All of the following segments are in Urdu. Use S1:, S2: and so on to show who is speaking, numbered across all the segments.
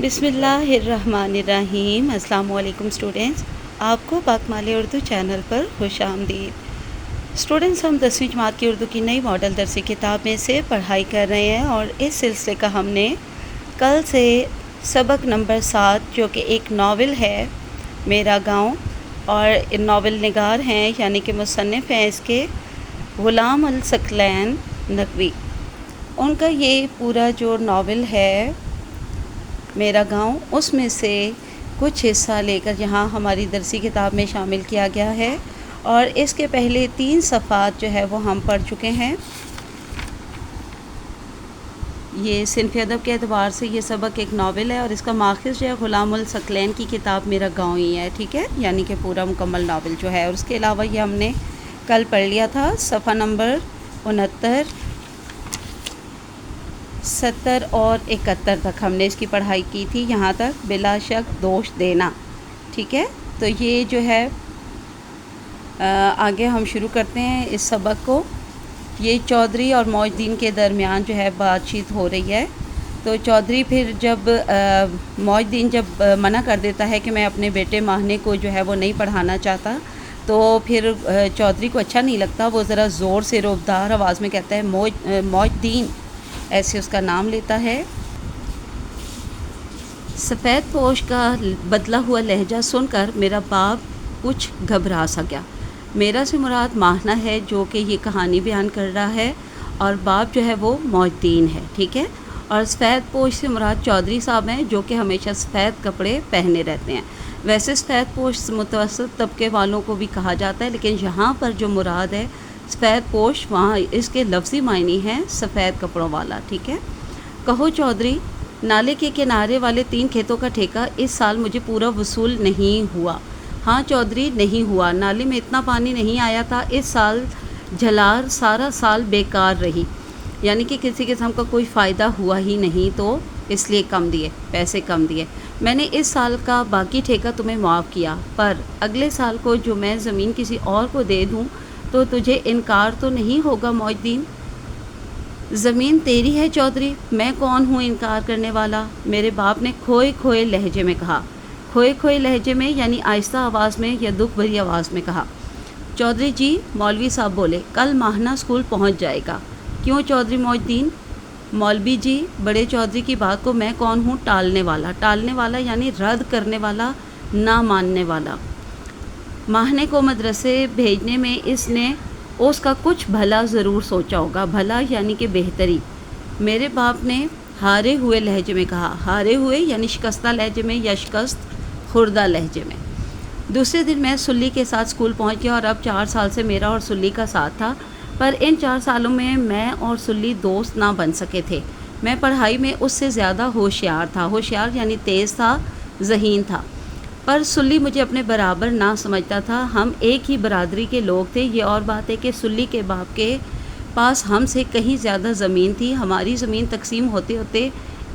S1: بسم اللہ الرحمن الرحیم۔ السلام علیکم اسٹوڈنٹس، آپ کو پاکمال اردو چینل پر خوش آمدید۔ اسٹوڈنٹس، ہم 10ویں جماعت کی اردو کی نئی ماڈل درسی کتاب میں سے پڑھائی کر رہے ہیں، اور اس سلسلے کا ہم نے کل سے سبق نمبر 7 جو کہ ایک ناول ہے میرا گاؤں، اور ناول نگار ہیں یعنی کہ مصنف ہیں اس کے غلام الثقلین نقوی۔ ان کا یہ پورا جو ناول ہے میرا گاؤں، اس میں سے کچھ حصہ لے کر یہاں ہماری درسی کتاب میں شامل کیا گیا ہے، اور اس کے پہلے 3 صفحات جو ہے وہ ہم پڑھ چکے ہیں۔ یہ صنف ادب کے اعتبار سے یہ سبق ایک ناول ہے، اور اس کا ماخذ جو ہے غلام الثقلین کی کتاب میرا گاؤں ہی ہے، ٹھیک ہے، یعنی کہ پورا مکمل ناول جو ہے۔ اور اس کے علاوہ یہ ہم نے کل پڑھ لیا تھا صفحہ نمبر 69، 70 اور 71 تک ہم نے اس کی پڑھائی کی تھی، یہاں تک بلا شک دوش دینا، ٹھیک ہے۔ تو یہ جو ہے آگے ہم شروع کرتے ہیں اس سبق کو۔ یہ چودھری اور معاذ الدین کے درمیان جو ہے بات چیت ہو رہی ہے۔ تو چودھری پھر جب معاذ الدین جب منع کر دیتا ہے کہ میں اپنے بیٹے ماہنے کو جو ہے وہ نہیں پڑھانا چاہتا، تو پھر چودھری کو اچھا نہیں لگتا، وہ ذرا زور سے روبدار آواز میں کہتا ہے معاذ الدین، ایسے اس کا نام لیتا ہے۔ سفید پوش کا بدلا ہوا لہجہ سن کر میرا باپ کچھ گھبرا سا گیا۔ میرا سے مراد ماہنہ ہے جو کہ یہ کہانی بیان کر رہا ہے، اور باپ جو ہے وہ معاذ الدین ہے، ٹھیک ہے۔ اور سفید پوش سے مراد چودھری صاحب ہیں جو کہ ہمیشہ سفید کپڑے پہنے رہتے ہیں۔ ویسے سفید پوش متوسط طبقے والوں کو بھی کہا جاتا ہے، لیکن یہاں پر جو مراد ہے سفید پوش، وہاں اس کے لفظی معنی ہیں سفید کپڑوں والا، ٹھیک ہے۔ کہو چودھری، نالے کے کنارے والے 3 کھیتوں کا ٹھیکہ اس سال مجھے پورا وصول نہیں ہوا۔ ہاں چودھری، نہیں ہوا، نالے میں اتنا پانی نہیں آیا تھا، اس سال جھلار سارا سال بیکار رہی، یعنی کہ کسی قسم کا کوئی فائدہ ہوا ہی نہیں، تو اس لیے کم دیے، پیسے کم دیے۔ میں نے اس سال کا باقی ٹھیکہ تمہیں معاف کیا، پر اگلے سال کو جو میں زمین کسی اور کو دے دوں تو تجھے انکار تو نہیں ہوگا معاذ الدین؟ زمین تیری ہے چودھری، میں کون ہوں انکار کرنے والا؟ میرے باپ نے کھوئے کھوئے لہجے میں کہا۔ کھوئے کھوئے لہجے میں یعنی آہستہ آواز میں یا دکھ بھری آواز میں کہا۔ چودھری جی، مولوی صاحب بولے، کل ماہنہ اسکول پہنچ جائے گا۔ کیوں چودھری معاذ الدین؟ مولوی جی، بڑے چودھری کی بات کو میں کون ہوں ٹالنے والا؟ ٹالنے والا یعنی رد کرنے والا، نہ ماننے والا۔ ماہنے کو مدرسے بھیجنے میں اس کا کچھ بھلا ضرور سوچا ہوگا، بھلا یعنی کہ بہتری۔ میرے باپ نے ہارے ہوئے لہجے میں کہا۔ ہارے ہوئے یعنی شکستہ لہجے میں یا شکست خوردہ لہجے میں۔ دوسرے دن میں سلی کے ساتھ اسکول پہنچ گیا، اور اب 4 سال سے میرا اور سلی کا ساتھ تھا، پر ان 4 سالوں میں میں اور سلی دوست نہ بن سکے تھے۔ میں پڑھائی میں اس سے زیادہ ہوشیار تھا، ہوشیار یعنی تیز تھا، ذہین تھا، پر سلی مجھے اپنے برابر نہ سمجھتا تھا۔ ہم ایک ہی برادری کے لوگ تھے، یہ اور بات ہے کہ سلی کے باپ کے پاس ہم سے کہیں زیادہ زمین تھی۔ ہماری زمین تقسیم ہوتے ہوتے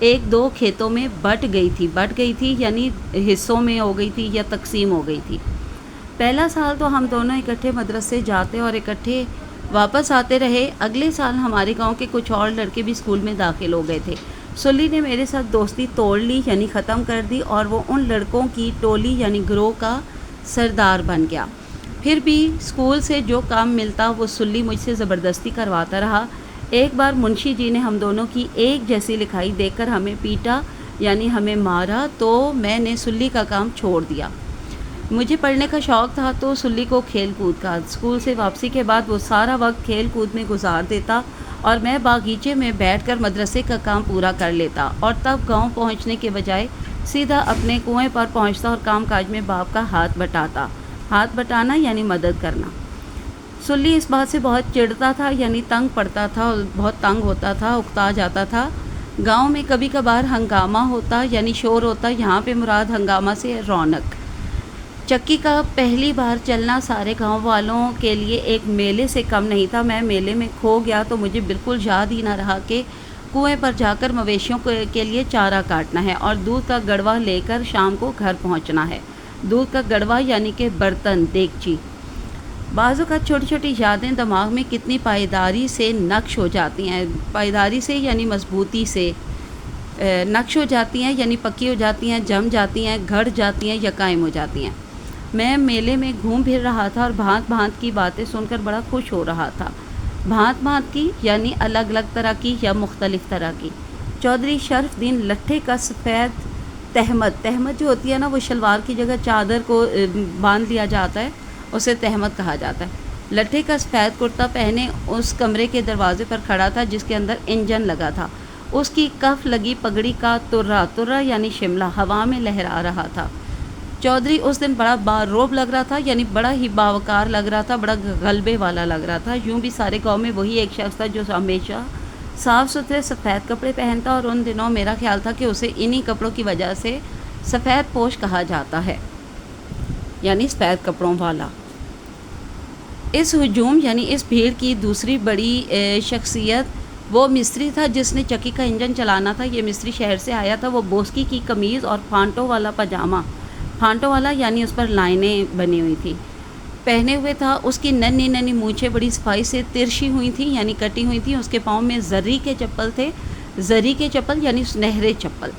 S1: 1-2 کھیتوں میں بٹ گئی تھی یعنی حصوں میں ہو گئی تھی یا تقسیم ہو گئی تھی۔ پہلا سال تو ہم دونوں اکٹھے مدرسے جاتے اور اکٹھے واپس آتے رہے۔ اگلے سال ہمارے گاؤں کے کچھ اور لڑکے بھی اسکول میں داخل ہو گئے تھے۔ سلی نے میرے ساتھ دوستی توڑ لی یعنی ختم کر دی، اور وہ ان لڑکوں کی ٹولی یعنی گروہ کا سردار بن گیا۔ پھر بھی اسکول سے جو کام ملتا وہ سلی مجھ سے زبردستی کرواتا رہا۔ ایک بار منشی جی نے ہم دونوں کی ایک جیسی لکھائی دیکھ کر ہمیں پیٹا یعنی ہمیں مارا، تو میں نے سلی کا کام چھوڑ دیا۔ مجھے پڑھنے کا شوق تھا تو سلی کو کھیل کود کا۔ اسکول سے واپسی کے بعد وہ سارا وقت کھیل کود میں گزار دیتا، اور میں باغیچے میں بیٹھ کر مدرسے کا کام پورا کر لیتا، اور تب گاؤں پہنچنے کے بجائے سیدھا اپنے کنویں پر پہنچتا اور کام کاج میں باپ کا ہاتھ بٹاتا۔ ہاتھ بٹانا یعنی مدد کرنا۔ سلی اس بات سے بہت چڑھتا تھا یعنی تنگ پڑتا تھا، اور بہت تنگ ہوتا تھا، اکتا جاتا تھا۔ گاؤں میں کبھی کبھار ہنگامہ ہوتا یعنی شور ہوتا، یہاں پہ مراد ہنگامہ سے رونق۔ چکی کا پہلی بار چلنا سارے گاؤں والوں کے لیے ایک میلے سے کم نہیں تھا۔ میں میلے میں کھو گیا تو مجھے بالکل یاد ہی نہ رہا کہ کنویں پر جا کر مویشیوں کے لیے چارہ کاٹنا ہے اور دودھ کا گڑوا لے کر شام کو گھر پہنچنا ہے۔ دودھ کا گڑوا یعنی کہ برتن، دیگچی۔ بعض اوقات چھوٹی چھوٹی یادیں دماغ میں کتنی پائیداری سے نقش ہو جاتی ہیں، پائیداری سے یعنی مضبوطی سے۔ نقش ہو جاتی ہیں، یعنی پکی ہو جاتی ہیں، جم جاتی ہیں، گھڑ جاتی ہیں یا قائم ہو جاتی ہیں۔ میں میلے میں گھوم پھر رہا تھا اور بھانت بھانت کی باتیں سن کر بڑا خوش ہو رہا تھا۔ بھانت بھانت کی یعنی الگ الگ طرح کی یا مختلف طرح کی۔ چودھری شرف دین لٹھے کا سفید تہمت، تہمت جو ہوتی ہے نا وہ شلوار کی جگہ چادر کو باندھ لیا جاتا ہے، اسے تہمت کہا جاتا ہے۔ لٹھے کا سفید کرتا پہنے اس کمرے کے دروازے پر کھڑا تھا جس کے اندر انجن لگا تھا۔ اس کی کف لگی پگڑی کا ترا، ترا یعنی شملہ، ہوا میں لہرا رہا تھا۔ چودھری اس دن بڑا باروب لگ رہا تھا، یعنی بڑا ہی باوقار لگ رہا تھا، بڑا غلبے والا لگ رہا تھا۔ یوں بھی سارے گاؤں میں وہی ایک شخص تھا جو ہمیشہ صاف ستھرے سفید کپڑے پہنتا، اور ان دنوں میرا خیال تھا کہ اسے انہی کپڑوں کی وجہ سے سفید پوش کہا جاتا ہے، یعنی سفید کپڑوں والا۔ اس ہجوم یعنی اس بھیڑ کی دوسری بڑی شخصیت وہ مستری تھا جس نے چکی کا انجن چلانا تھا۔ یہ مستری شہر سے آیا تھا۔ وہ بوسکی کی قمیض اور پھانٹوں والا پاجامہ، پھانٹوں والا یعنی اس پر لائنیں بنی ہوئی تھی، پہنے ہوئے تھا۔ اس کی ننھی ننھی مونچھیں بڑی صفائی سے ترشی ہوئی تھیں، یعنی کٹی ہوئی تھیں۔ اس کے پاؤں میں زری کے چپل تھے، زری کے چپل یعنی سنہرے چپل،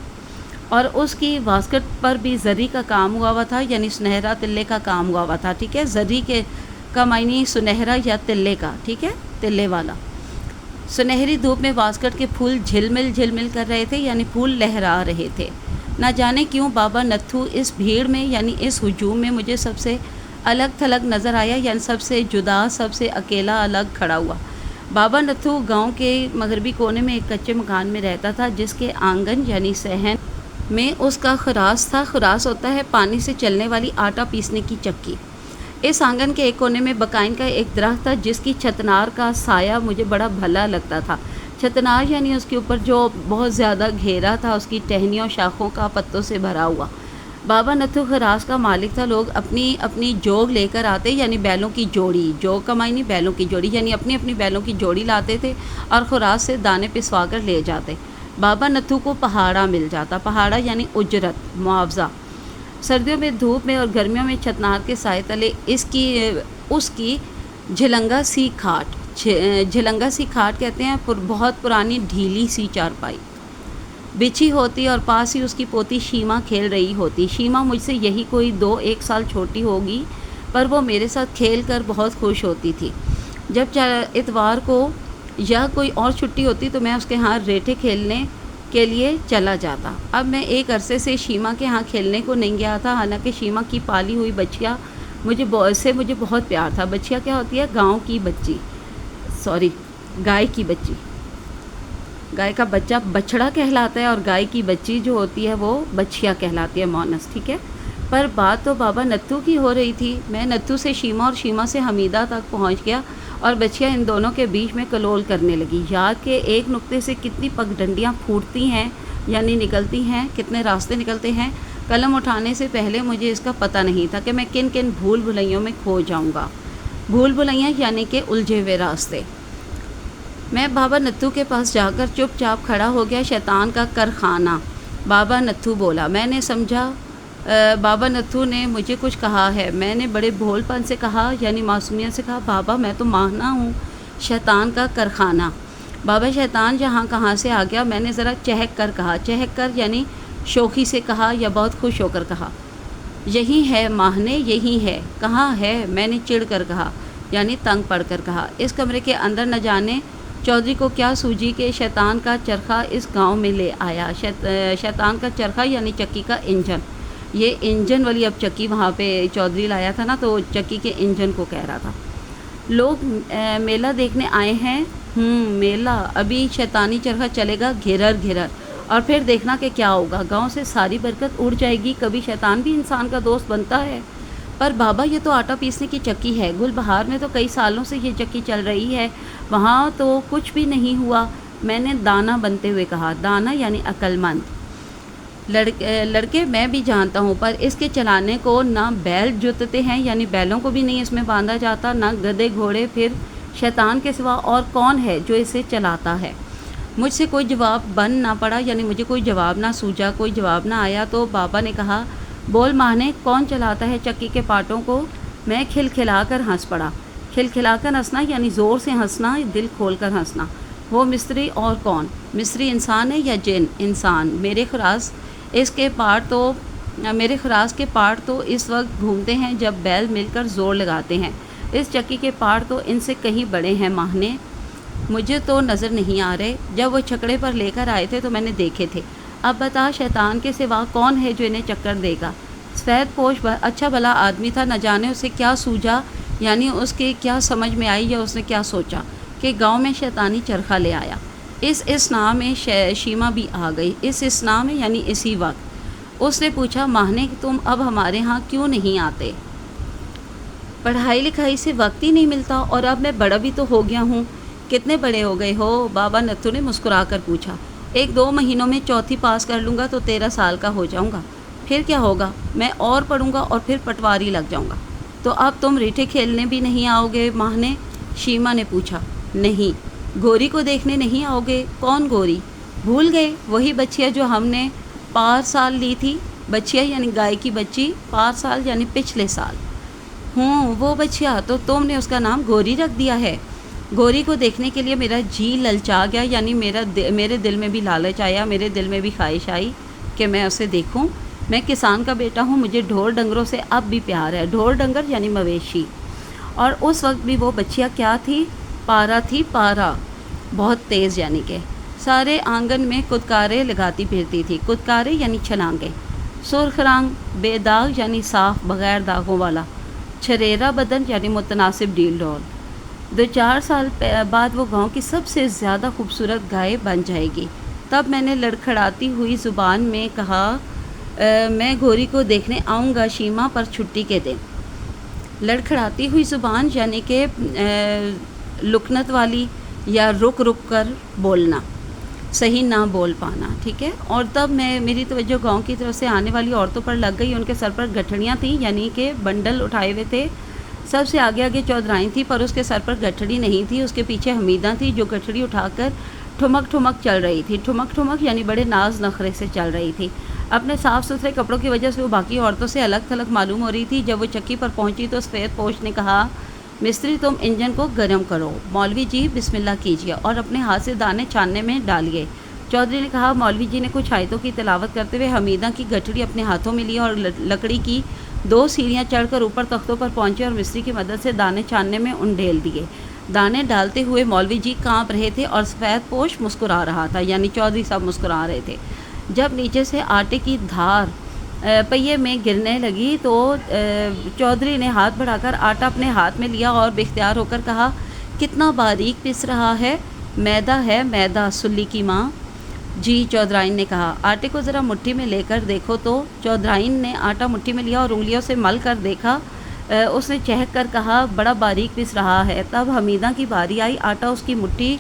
S1: اور اس کی واسکٹ پر بھی زری کا کام ہوا ہوا تھا، یعنی سنہرا تلے کا کام ہوا ہوا تھا۔ ٹھیک ہے، زری کے کا معنی سنہرا یا تلے کا، ٹھیک ہے، تلے والا۔ سنہری دھوپ میں واسکٹ کے پھول جھلمل جھلمل کر رہے تھے، یعنی پھول لہرا رہے تھے۔ نہ جانے کیوں بابا نتھو اس بھیڑ میں یعنی اس ہجوم میں مجھے سب سے الگ تھلگ نظر آیا، یعنی سب سے جدا، سب سے اکیلا الگ کھڑا ہوا۔ بابا نتھو گاؤں کے مغربی کونے میں ایک کچے مکان میں رہتا تھا جس کے آنگن یعنی صحن میں اس کا خراس تھا۔ خراس ہوتا ہے پانی سے چلنے والی آٹا پیسنے کی چکی۔ اس آنگن کے ایک کونے میں بکائن کا ایک درخت تھا جس کی چھتنار کا سایہ مجھے بڑا بھلا لگتا تھا۔ چھتنار یعنی اس کے اوپر جو بہت زیادہ گھیرا تھا، اس کی ٹہنیوں شاخوں کا پتوں سے بھرا ہوا۔ بابا نتھو خراس کا مالک تھا۔ لوگ اپنی اپنی جوگ لے کر آتے، یعنی بیلوں کی جوڑی، جوگ کا معنی بیلوں کی جوڑی، یعنی اپنی اپنی بیلوں کی جوڑی لاتے تھے اور خراس سے دانے پسوا کر لے جاتے۔ بابا نتھو کو پہاڑا مل جاتا، پہاڑا یعنی اجرت، معاوضہ۔ سردیوں میں دھوپ میں اور گرمیوں میں چھتنار کے سائے تلے اس کی جھلنگا سی کھاٹ، جھلنگا سی کھاٹ کہتے ہیں بہت پرانی ڈھیلی سی چارپائی بچھی ہوتی، اور پاس ہی اس کی پوتی شیما کھیل رہی ہوتی۔ شیما مجھ سے یہی کوئی 2-1 سال چھوٹی ہوگی، پر وہ میرے ساتھ کھیل کر بہت خوش ہوتی تھی۔ جب اتوار کو یا کوئی اور چھٹی ہوتی تو میں اس کے ہاں ریٹے کھیلنے کے لیے چلا جاتا۔ اب میں ایک عرصے سے شیما کے ہاں کھیلنے کو نہیں گیا تھا، حالانکہ شیما کی پالی ہوئی بچیا مجھے بہت پیار تھا۔ بچیا کیا ہوتی ہے؟ گاؤں کی بچی، گائے کی بچی۔ گائے کا بچہ بچڑا کہلاتا ہے، اور گائے کی بچی جو ہوتی ہے وہ بچیا کہلاتی ہے، مونس، ٹھیک ہے۔ پر بات تو بابا نتھو کی ہو رہی تھی۔ میں نتھو سے شیما اور شیما سے حمیدہ تک پہنچ گیا، اور بچیا ان دونوں کے بیچ میں کلول کرنے لگی۔ یاد کہ ایک نقطے سے کتنی پگڈنڈیاں پھوٹتی ہیں، یعنی نکلتی ہیں، کتنے راستے نکلتے ہیں۔ قلم اٹھانے سے پہلے مجھے اس کا پتہ نہیں تھا کہ میں کن کن بھول بھلائیوں میں کھو جاؤں گا۔ بھول بھلائیاں یعنی کہ الجھے ہوئے راستے۔ میں بابا نتھو کے پاس جا کر چپ چاپ کھڑا ہو گیا۔ شیطان کا کارخانہ، بابا نتھو بولا۔ میں نے سمجھا بابا نتھو نے مجھے کچھ کہا ہے۔ میں نے بڑے بھول پن سے کہا، یعنی معصومیت سے کہا، بابا میں تو ماہنہ ہوں، شیطان کا کارخانہ۔ بابا شیطان جہاں کہاں سے آ گیا؟ میں نے ذرا چہک کر کہا۔ چہک کر یعنی شوخی سے کہا یا بہت خوش ہو کر کہا۔ یہی ہے ماہنے، یہی ہے۔ کہاں ہے؟ میں نے چڑ کر کہا، یعنی تنگ پڑ کر کہا۔ اس کمرے کے اندر نہ جانے چودھری کو کیا سوجی کہ شیطان کا چرخہ اس گاؤں میں لے آیا۔ شیطان کا چرخہ یعنی چکی کا انجن۔ یہ انجن والی اب چکی وہاں پہ چودھری لایا تھا نا، تو چکی کے انجن کو کہہ رہا تھا۔ لوگ میلہ دیکھنے آئے ہیں۔ میلہ؟ ابھی شیطانی چرخہ چلے گا گھرر گھرر، اور پھر دیکھنا کہ کیا ہوگا۔ گاؤں سے ساری برکت اڑ جائے گی۔ کبھی شیطان بھی انسان کا دوست بنتا ہے؟ پر بابا یہ تو آٹا پیسنے کی چکی ہے۔ گل بہار میں تو کئی سالوں سے یہ چکی چل رہی ہے، وہاں تو کچھ بھی نہیں ہوا۔ میں نے دانا بنتے ہوئے کہا۔ دانا یعنی عقل مند۔ لڑکے میں بھی جانتا ہوں، پر اس کے چلانے کو نہ بیل جوتتے ہیں، یعنی بیلوں کو بھی نہیں اس میں باندھا جاتا، نہ گدھے گھوڑے۔ پھر شیطان کے سوا اور کون ہے جو اسے چلاتا ہے؟ مجھ سے کوئی جواب بن نہ پڑا، یعنی مجھے کوئی جواب نہ سوجا، کوئی جواب نہ آیا۔ تو بابا نے کہا، بول ماہنے، کون چلاتا ہے چکی کے پاٹوں کو؟ میں کھلکھلا کر ہنس پڑا۔ کھلکھلا کر ہنسنا یعنی زور سے ہنسنا، دل کھول کر ہنسنا۔ وہ مستری اور کون؟ مصری انسان ہے یا جن؟ انسان۔ میرے خراش کے پاٹ تو اس وقت گھومتے ہیں جب بیل مل کر زور لگاتے ہیں۔ اس چکی کے پاٹ تو ان سے کہیں بڑے ہیں ماہنے، مجھے تو نظر نہیں آ رہے۔ جب وہ چھکڑے پر لے کر آئے تھے تو میں نے دیکھے تھے۔ اب بتا، شیطان کے سوا کون ہے جو انہیں چکر دے گا؟ سفید پوش اچھا بھلا آدمی تھا، نہ جانے اسے کیا سوجا، یعنی اس کے کیا سمجھ میں آئی یا اس نے کیا سوچا کہ گاؤں میں شیطانی چرخہ لے آیا۔ اس اثنا میں شیما بھی آ گئی۔ اس اثنا میں یعنی اسی وقت اس نے پوچھا، ماہنے تم اب ہمارے ہاں کیوں نہیں آتے؟ پڑھائی لکھائی سے وقت ہی نہیں ملتا، اور اب میں بڑا بھی تو ہو گیا ہوں۔ کتنے بڑے ہو گئے ہو؟ بابا نتھو نے مسکرا کر پوچھا۔ 1-2 مہینوں میں چوتھی پاس کر لوں گا تو 13 سال کا ہو جاؤں گا۔ پھر کیا ہوگا؟ میں اور پڑھوں گا اور پھر پٹواری لگ جاؤں گا۔ تو اب تم ریٹھے کھیلنے بھی نہیں آؤ گے ماہنے؟ شیما نے پوچھا۔ نہیں۔ گوری کو دیکھنے نہیں آؤ گے؟ کون گوری؟ بھول گئے؟ وہی بچیا جو ہم نے پار سال لی تھی۔ بچیا یعنی گائے کی بچی، پار سال یعنی پچھلے سال۔ وہ بچیا، تو تم نے اس کا نام گوری رکھ دیا ہے؟ گوری کو دیکھنے کے لیے میرا جی للچا گیا، یعنی میرے دل میں بھی لالچ آیا، میرے دل میں بھی خواہش آئی کہ میں اسے دیکھوں۔ میں کسان کا بیٹا ہوں، مجھے ڈھور ڈنگروں سے اب بھی پیار ہے۔ ڈھور ڈنگر یعنی مویشی۔ اور اس وقت بھی وہ بچیا کیا تھی؟ پارا تھی، پارا، بہت تیز، یعنی کہ سارے آنگن میں کدکارے لگاتی پھرتی تھی۔ کدکارے یعنی چھلانگے۔ سرخ رنگ، بے داغ یعنی صاف بغیر داغوں والا، چھریرا بدن یعنی متناسب ڈیل ڈول۔ 2-4 سال بعد وہ گاؤں کی سب سے زیادہ خوبصورت گائے بن جائے گی۔ تب میں نے لڑکھڑاتی ہوئی زبان میں کہا، میں گوری کو دیکھنے آؤں گا شیما، پر چھٹی کے دن۔ لڑکھڑاتی ہوئی زبان یعنی کہ لکنت والی یا رک رک کر بولنا، صحیح نہ بول پانا، ٹھیک ہے۔ اور تب میری توجہ گاؤں کی طرف سے آنے والی عورتوں پر لگ گئی۔ ان کے سر پر گٹھڑیاں تھیں، یعنی کہ بنڈل اٹھائے ہوئے تھے۔ سب سے آگے چودھرائن تھی، پر اس کے سر پر گٹھڑی نہیں تھی۔ اس کے پیچھے حمیدہ تھی جو گٹھڑی اٹھا کر ٹھمک ٹھمک چل رہی تھی۔ ٹھمک ٹھمک یعنی بڑے ناز نخرے سے چل رہی تھی۔ اپنے صاف ستھرے کپڑوں کی وجہ سے وہ باقی عورتوں سے الگ تھلگ معلوم ہو رہی تھی۔ جب وہ چکی پر پہنچی تو سفید پوش نے کہا، مستری تم انجن کو گرم کرو، مولوی جی بسم اللہ کیجیے اور اپنے ہاتھ سے دانے چھاننے میں ڈالیے۔ چودھری نے کہا۔ مولوی جی نے کچھ آیتوں کی تلاوت کرتے ہوئے حمیدہ کی گٹھڑی اپنے ہاتھوں میں لی اور لکڑی کی 2 سیڑھیاں چڑھ کر اوپر تختوں پر پہنچے اور مستری کی مدد سے دانے چھاننے میں انڈیل دیے۔ دانے ڈالتے ہوئے مولوی جی کانپ رہے تھے اور سفید پوش مسکرا رہا تھا، یعنی چودھری صاحب مسکرا رہے تھے۔ جب نیچے سے آٹے کی دھار پہیے میں گرنے لگی تو چودھری نے ہاتھ بڑھا کر آٹا اپنے ہاتھ میں لیا اور بے اختیار ہو کر کہا، کتنا باریک پس رہا ہے، میدا ہے میدا، سلی کی ماں۔ جی، چودھرائن نے کہا۔ آٹے کو ذرا مٹھی میں لے کر دیکھو تو۔ چودھرائن نے آٹا مٹھی میں لیا اور انگلیوں سے مل کر دیکھا۔ اس نے چہک کر کہا، بڑا باریک پس رہا ہے۔ تب حمیدہ کی باری آئی، آٹا اس کی مٹھی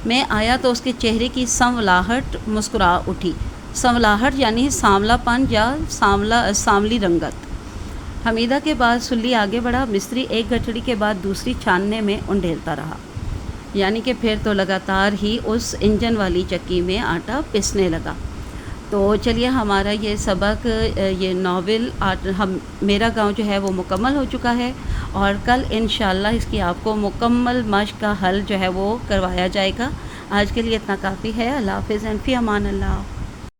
S1: میں آیا تو اس کے چہرے کی سنولاہٹ مسکرا اٹھی۔ سنولاہٹ یعنی سانولا پن یا سانولی رنگت۔ حمیدہ کے بعد سلی آگے بڑھا۔ مستری ایک گٹھڑی کے بعد دوسری چھاننے میں انڈیلتا رہا، یعنی کہ پھر تو لگاتار ہی اس انجن والی چکی میں آٹا پسنے لگا۔ تو چلیے، ہمارا یہ سبق، یہ ناول میرا گاؤں جو ہے وہ مکمل ہو چکا ہے، اور کل انشاءاللہ اس کی آپ کو مکمل مشق کا حل جو ہے وہ کروایا جائے گا۔ آج کے لیے اتنا کافی ہے۔ اللہ حافظ، فی امان اللہ۔